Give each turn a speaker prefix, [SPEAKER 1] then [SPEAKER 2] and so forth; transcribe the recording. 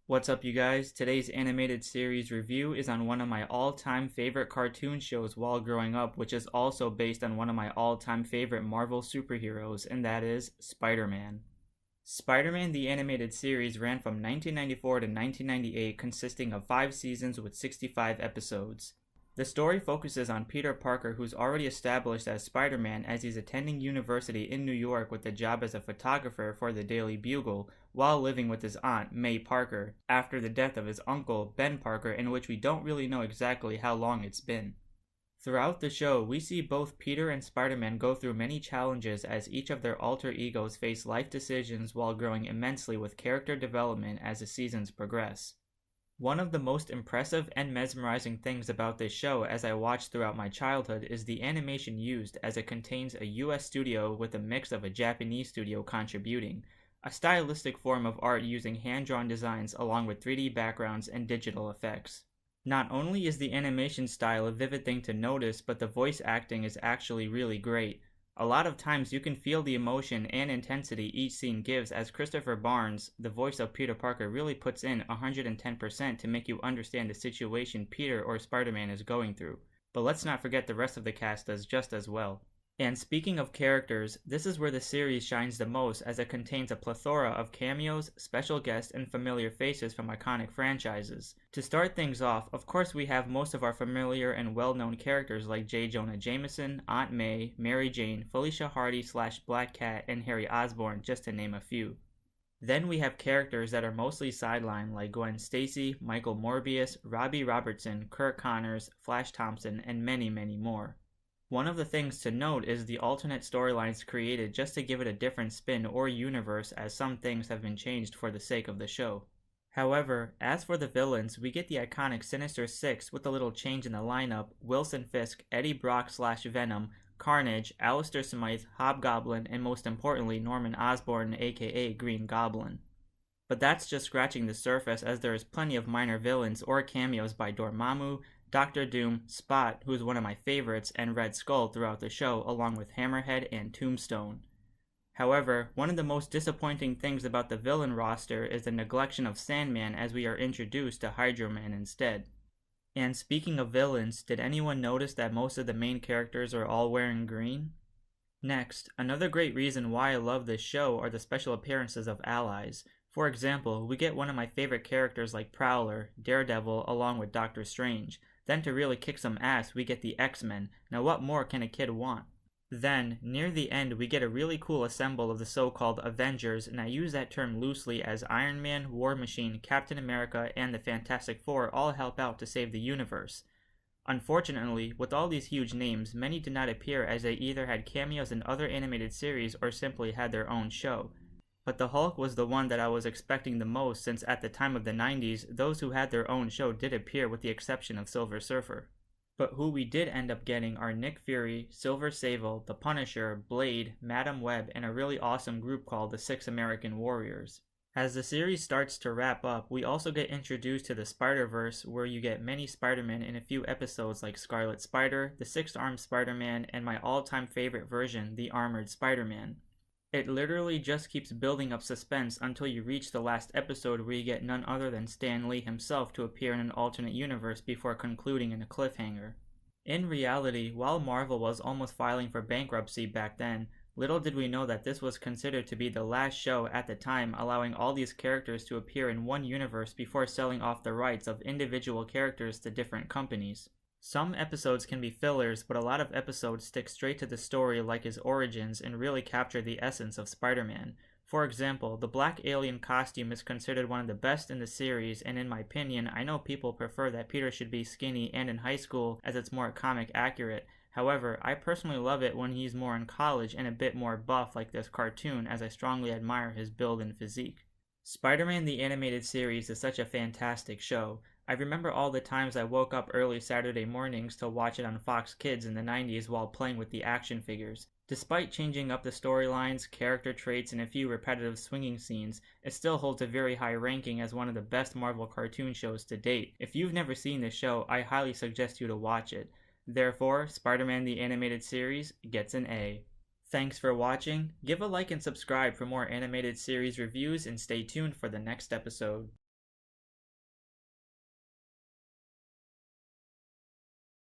[SPEAKER 1] What's up, you guys? Today's animated series review is on one of my all-time favorite cartoon shows while growing up, which is also based on one of my all-time favorite Marvel superheroes, and that is Spider-Man. Spider-Man the Animated Series ran from 1994 to 1998, consisting of 5 seasons with 65 episodes. The story focuses on Peter Parker, who's already established as Spider-Man as he's attending university in New York with a job as a photographer for the Daily Bugle, while living with his aunt, May Parker, after the death of his uncle, Ben Parker, in which we don't really know exactly how long it's been. Throughout the show, we see both Peter and Spider-Man go through many challenges as each of their alter egos face life decisions while growing immensely with character development as the seasons progress. One of the most impressive and mesmerizing things about this show as I watched throughout my childhood is the animation used, as it contains a US studio with a mix of a Japanese studio contributing, a stylistic form of art using hand-drawn designs along with 3D backgrounds and digital effects. Not only is the animation style a vivid thing to notice, but the voice acting is actually really great. A lot of times you can feel the emotion and intensity each scene gives, as Christopher Barnes, the voice of Peter Parker, really puts in 110% to make you understand the situation Peter or Spider-Man is going through. But let's not forget the rest of the cast does just as well. And speaking of characters, this is where the series shines the most, as it contains a plethora of cameos, special guests, and familiar faces from iconic franchises. To start things off, of course we have most of our familiar and well-known characters like J. Jonah Jameson, Aunt May, Mary Jane, Felicia Hardy / Black Cat, and Harry Osborn, just to name a few. Then we have characters that are mostly sidelined like Gwen Stacy, Michael Morbius, Robbie Robertson, Kurt Connors, Flash Thompson, and many, many more. One of the things to note is the alternate storylines created just to give it a different spin or universe, as some things have been changed for the sake of the show. However, as for the villains, we get the iconic Sinister Six with a little change in the lineup: Wilson Fisk, Eddie Brock / Venom, Carnage, Alistair Smythe, Hobgoblin, and most importantly Norman Osborn aka Green Goblin. But that's just scratching the surface, as there is plenty of minor villains or cameos by Dormammu, Doctor Doom, Spot, who is one of my favorites, and Red Skull throughout the show, along with Hammerhead and Tombstone. However, one of the most disappointing things about the villain roster is the neglection of Sandman, as we are introduced to Hydro Man instead. And speaking of villains, did anyone notice that most of the main characters are all wearing green? Next, another great reason why I love this show are the special appearances of allies. For example, we get one of my favorite characters like Prowler, Daredevil, along with Doctor Strange. Then to really kick some ass, we get the X-Men. Now what more can a kid want? Then, near the end, we get a really cool assemble of the so-called Avengers, and I use that term loosely, as Iron Man, War Machine, Captain America, and the Fantastic Four all help out to save the universe. Unfortunately, with all these huge names, many did not appear, as they either had cameos in other animated series or simply had their own show. But the Hulk was the one that I was expecting the most, since at the time of the 90s, those who had their own show did appear, with the exception of Silver Surfer. But who we did end up getting are Nick Fury, Silver Sable, The Punisher, Blade, Madam Web, and a really awesome group called the Six American Warriors. As the series starts to wrap up, we also get introduced to the Spider-Verse, where you get many Spider-Men in a few episodes like Scarlet Spider, the Six-Armed Spider-Man, and my all-time favorite version, the Armored Spider-Man. It literally just keeps building up suspense until you reach the last episode, where you get none other than Stan Lee himself to appear in an alternate universe before concluding in a cliffhanger. In reality, while Marvel was almost filing for bankruptcy back then, little did we know that this was considered to be the last show at the time, allowing all these characters to appear in one universe before selling off the rights of individual characters to different companies. Some episodes can be fillers, but a lot of episodes stick straight to the story, like his origins, and really capture the essence of Spider-Man. For example, the black alien costume is considered one of the best in the series, and in my opinion, I know people prefer that Peter should be skinny and in high school, as it's more comic accurate. However, I personally love it when he's more in college and a bit more buff like this cartoon, as I strongly admire his build and physique. Spider-Man the Animated Series is such a fantastic show. I remember all the times I woke up early Saturday mornings to watch it on Fox Kids in the 90s while playing with the action figures. Despite changing up the storylines, character traits, and a few repetitive swinging scenes, it still holds a very high ranking as one of the best Marvel cartoon shows to date. If you've never seen this show, I highly suggest you to watch it. Therefore, Spider-Man the Animated Series gets an A. Thanks for watching. Give a like and subscribe for more animated series reviews, and stay tuned for the next episode.